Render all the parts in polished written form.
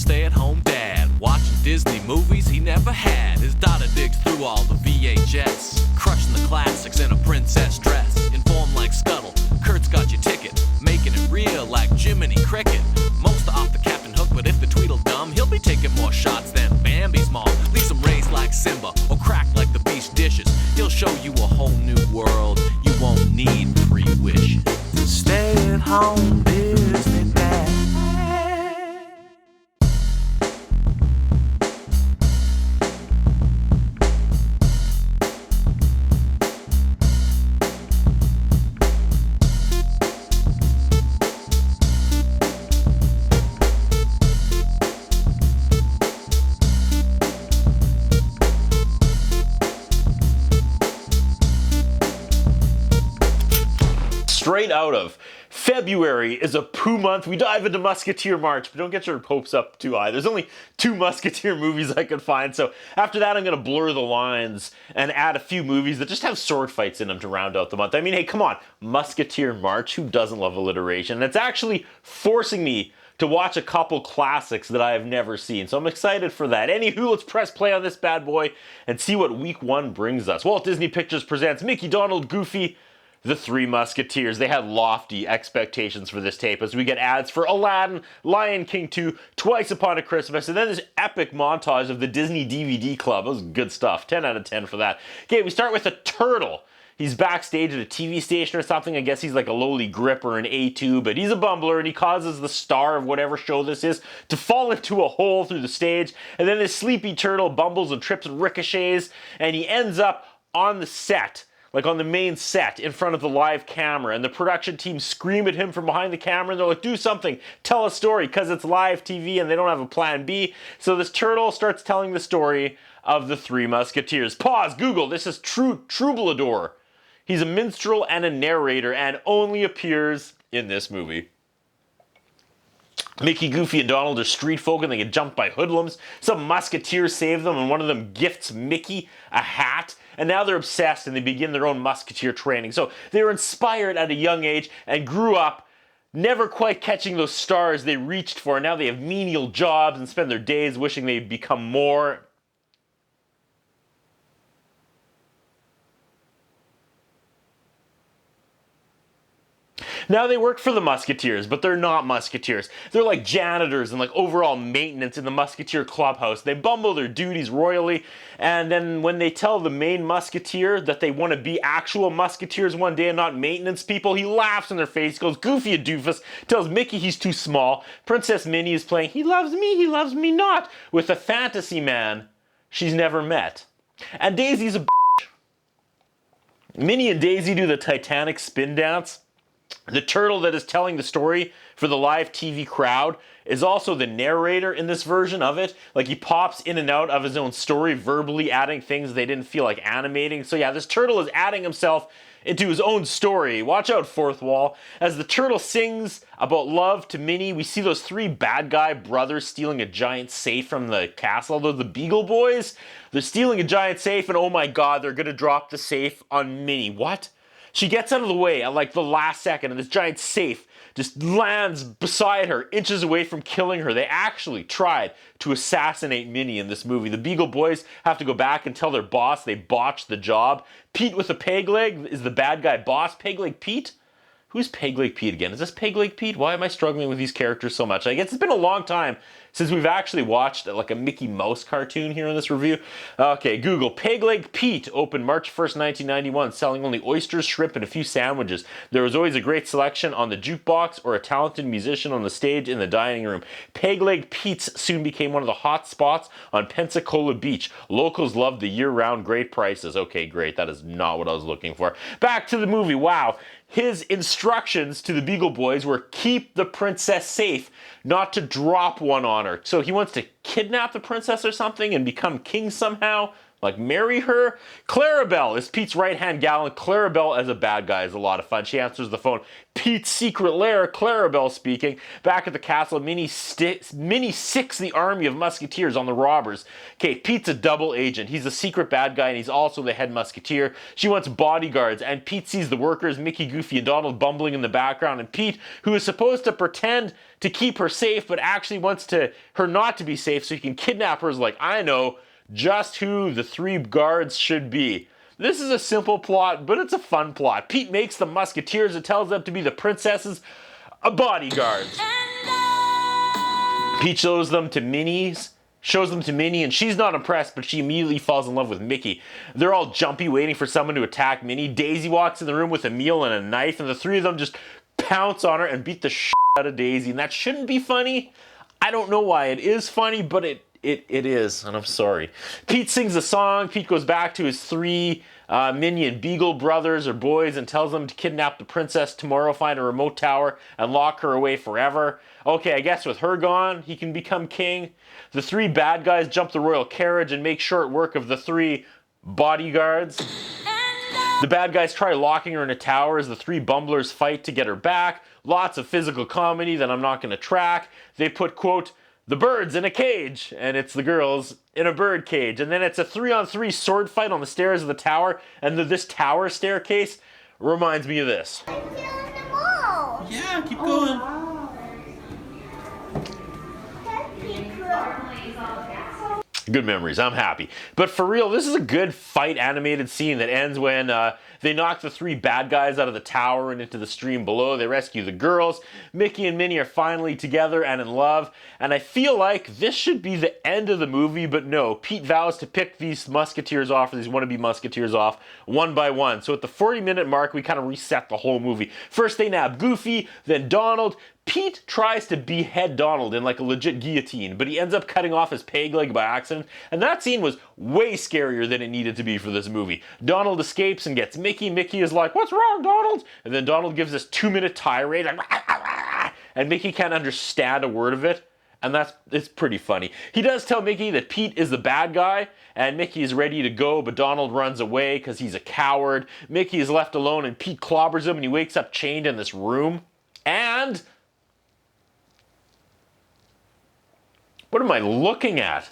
stay-at-home dad, watching Disney movies he never had. His daughter digs through all the VHS, crushing the classics in a princess dress. Informed like Scuttle, Kurt's got your ticket, making it real like Jiminy Cricket. Most are off the Captain Hook, but if the Tweedledum, he'll be taking more shots than Bambi's mom. Leave him raised like Simba, or cracked like the beast dishes. He'll show you a whole new world, you won't need 3 wishes. Stay-at-home Disney dad. Straight out of February is a poo month. We dive into Musketeer March, but don't get your hopes up too high. There's only 2 Musketeer movies I could find, so after that I'm going to blur the lines and add a few movies that just have sword fights in them to round out the month. I mean, hey, come on, Musketeer March, who doesn't love alliteration? And it's actually forcing me to watch a couple classics that I have never seen, so I'm excited for that. Anywho, let's press play on this bad boy and see what week 1 brings us. Walt Disney Pictures presents Mickey, Donald, Goofy, The Three Musketeers. They had lofty expectations for this tape as we get ads for Aladdin, Lion King 2, Twice Upon a Christmas, and then this epic montage of the Disney DVD Club. That was good stuff. 10 out of 10 for that. Okay, we start with a turtle. He's backstage at a TV station or something. I guess he's like a lowly grip or an A2, but he's a bumbler and he causes the star of whatever show this is to fall into a hole through the stage. And then this sleepy turtle bumbles and trips and ricochets, and he ends up on the set, like on the main set in front of the live camera, and the production team scream at him from behind the camera and they're like, do something, tell a story, because it's live TV and they don't have a plan B. So this turtle starts telling the story of the Three Musketeers. Pause, Google, this is Troubadour. He's a minstrel and a narrator and only appears in this movie. Mickey, Goofy, and Donald are street folk and they get jumped by hoodlums. Some musketeers save them and one of them gifts Mickey a hat. And now they're obsessed and they begin their own musketeer training. So they were inspired at a young age and grew up never quite catching those stars they reached for. Now they have menial jobs and spend their days wishing they'd become more. Now they work for the Musketeers, but they're not Musketeers. They're like janitors and like overall maintenance in the Musketeer clubhouse. They bumble their duties royally, and then when they tell the main Musketeer that they want to be actual Musketeers one day and not maintenance people, he laughs in their face, goes, Goofy, a doofus, tells Mickey he's too small. Princess Minnie is playing he loves me not, with a fantasy man she's never met. And Daisy's a bitch. Minnie and Daisy do the Titanic spin dance. The turtle that is telling the story for the live TV crowd is also the narrator in this version of it. Like, he pops in and out of his own story, verbally adding things they didn't feel like animating. So yeah, this turtle is adding himself into his own story. Watch out, fourth wall. As the turtle sings about love to Minnie, we see those 3 bad guy brothers stealing a giant safe from the castle. Those are the Beagle Boys. They're stealing a giant safe, and oh my god, they're gonna drop the safe on Minnie. What? She gets out of the way at like the last second, and this giant safe just lands beside her, inches away from killing her. They actually tried to assassinate Minnie in this movie. The Beagle Boys have to go back and tell their boss they botched the job. Pete with a peg leg is the bad guy boss. Peg leg Pete? Who's Peg leg Pete again? Is this Peg leg Pete? Why am I struggling with these characters so much? I guess it's been a long time since we've actually watched like a Mickey Mouse cartoon here in this review. Okay, Google. Peg leg Pete opened March 1st, 1991, selling only oysters, shrimp, and a few sandwiches. There was always a great selection on the jukebox or a talented musician on the stage in the dining room. Peg leg Pete's soon became one of the hot spots on Pensacola Beach. Locals loved the year-round great prices. Okay, great. That is not what I was looking for. Back to the movie. Wow. His instructions to the Beagle Boys were keep the princess safe, not to drop one on her. So he wants to kidnap the princess or something and become king somehow? Like, marry her? Clarabelle is Pete's right-hand gal, and Clarabelle as a bad guy is a lot of fun. She answers the phone. Pete's secret lair, Clarabelle speaking. Back at the castle, Minnie sicks the army of musketeers on the robbers. Okay, Pete's a double agent. He's a secret bad guy, and he's also the head musketeer. She wants bodyguards, and Pete sees the workers, Mickey, Goofy, and Donald bumbling in the background, and Pete, who is supposed to pretend to keep her safe, but actually wants her not to be safe so he can kidnap her, is like, I know just who the three guards should be. This is a simple plot, but it's a fun plot. Pete makes the musketeers and tells them to be the princess's bodyguards. Pete shows them to Minnie, and she's not impressed, but she immediately falls in love with Mickey. They're all jumpy, waiting for someone to attack Minnie. Daisy walks in the room with a meal and a knife, and the three of them just pounce on her and beat the shit out of Daisy. And that shouldn't be funny. I don't know why it is funny, but it is, and I'm sorry. Pete sings a song. Pete goes back to his three minion Beagle brothers or boys and tells them to kidnap the princess tomorrow, find a remote tower, and lock her away forever. Okay, I guess with her gone, he can become king. The three bad guys jump the royal carriage and make short work of the three bodyguards. The bad guys try locking her in a tower as the three bumblers fight to get her back. Lots of physical comedy that I'm not going to track. They put, quote, the birds in a cage, and it's the girls in a bird cage. And then it's a 3-on-3 sword fight on the stairs of the tower, and this tower staircase reminds me of this. I'm feeling the ball. Yeah, keep going. Good memories, I'm happy. But for real, this is a good fight animated scene that ends when they knock the three bad guys out of the tower and into the stream below. They rescue the girls. Mickey and Minnie are finally together and in love. And I feel like this should be the end of the movie, but no. Pete vows to pick these musketeers off, or these wannabe musketeers off, one by one. So at the 40-minute mark, we kind of reset the whole movie. First they nab Goofy, then Donald. Pete tries to behead Donald in like a legit guillotine, but he ends up cutting off his peg leg by accident, and that scene was way scarier than it needed to be for this movie. Donald escapes and gets Mickey. Mickey is like, what's wrong, Donald? And then Donald gives this 2-minute tirade, and Mickey can't understand a word of it, and it's pretty funny. He does tell Mickey that Pete is the bad guy, and Mickey is ready to go, but Donald runs away because he's a coward. Mickey is left alone, and Pete clobbers him, and he wakes up chained in this room, and what am I looking at?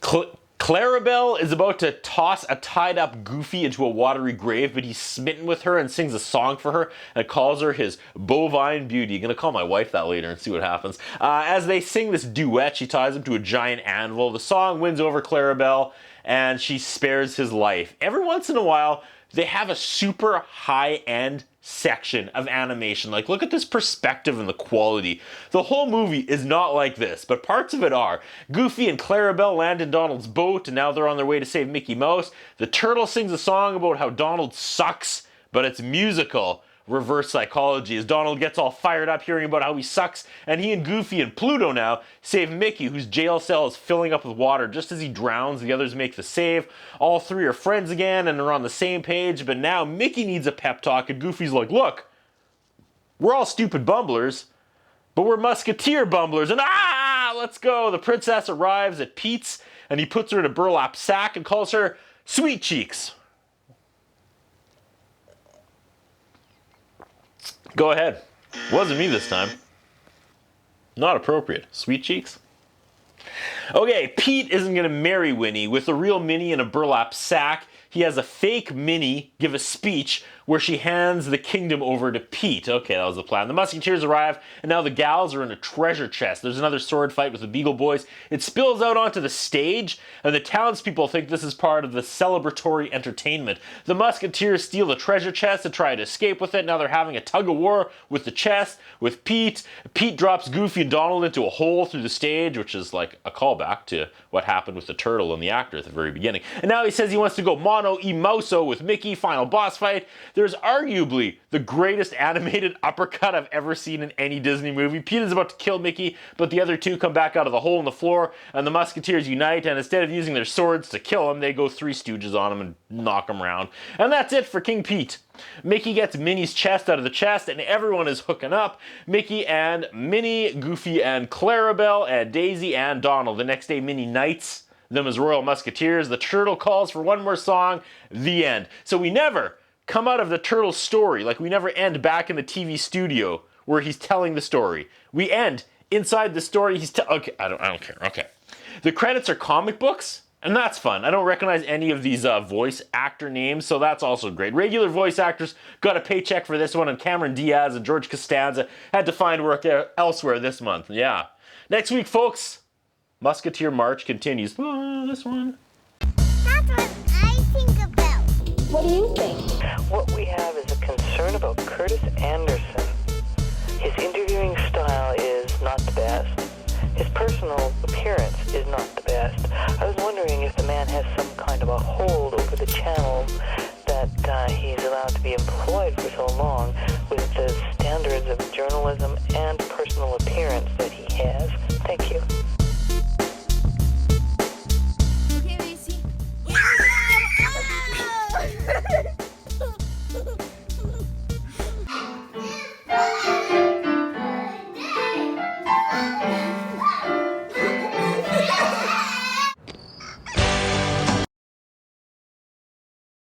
Clarabelle is about to toss a tied-up Goofy into a watery grave, but he's smitten with her and sings a song for her and calls her his bovine beauty. I'm gonna call my wife that later and see what happens. As they sing this duet, she ties him to a giant anvil. The song wins over Clarabelle, and she spares his life. Every once in a while, they have a super high-end section of animation. Like, look at this perspective and the quality. The whole movie is not like this, but parts of it are. Goofy and Clarabelle land in Donald's boat, and now they're on their way to save Mickey Mouse. The turtle sings a song about how Donald sucks, but it's musical. Reverse psychology as Donald gets all fired up hearing about how he sucks, and he and Goofy and Pluto now save Mickey, whose jail cell is filling up with water. Just as he drowns, the others make the save. All three are friends again and are on the same page, but now Mickey needs a pep talk, and Goofy's like, look, we're all stupid bumblers, but we're musketeer bumblers, and let's go. The princess arrives at Pete's, and he puts her in a burlap sack and calls her Sweet Cheeks. Go ahead. Wasn't me this time. Not appropriate. Sweet Cheeks? Okay, Pete isn't going to marry Winnie. With a real Minnie in a burlap sack, he has a fake Minnie give a speech where she hands the kingdom over to Pete. Okay, that was the plan. The Musketeers arrive, and now the gals are in a treasure chest. There's another sword fight with the Beagle Boys. It spills out onto the stage, and the townspeople think this is part of the celebratory entertainment. The Musketeers steal the treasure chest and try to escape with it. Now they're having a tug-of-war with the chest, with Pete. Pete drops Goofy and Donald into a hole through the stage, which is like a callback to what happened with the turtle and the actor at the very beginning. And now he says he wants to go mono e moso with Mickey. Final boss fight. There's arguably the greatest animated uppercut I've ever seen in any Disney movie. Pete is about to kill Mickey, but the other two come back out of the hole in the floor, and the Musketeers unite, and instead of using their swords to kill him, they go Three Stooges on him and knock him around. And that's it for King Pete. Mickey gets Minnie's chest out of the chest, and everyone is hooking up. Mickey and Minnie, Goofy and Clarabelle, and Daisy and Donald. The next day, Minnie knights them as Royal Musketeers. The turtle calls for one more song, the end. So we never come out of the turtle's story, like we never end back in the TV studio where he's telling the story. We end inside the story okay, I don't care, okay. The credits are comic books, and that's fun. I don't recognize any of these voice actor names, so that's also great. Regular voice actors got a paycheck for this one, and Cameron Diaz and George Costanza had to find work elsewhere this month. Yeah. Next week, folks, Musketeer March continues. Oh, this one. That's what I think about. What do you think? What we have is a concern about Curtis Anderson. His interviewing style is not the best. His personal appearance is not the best. I was wondering if the man has some kind of a hold over the channel that he's allowed to be employed for so long with the standards of journalism and personal appearance that he has. Thank you.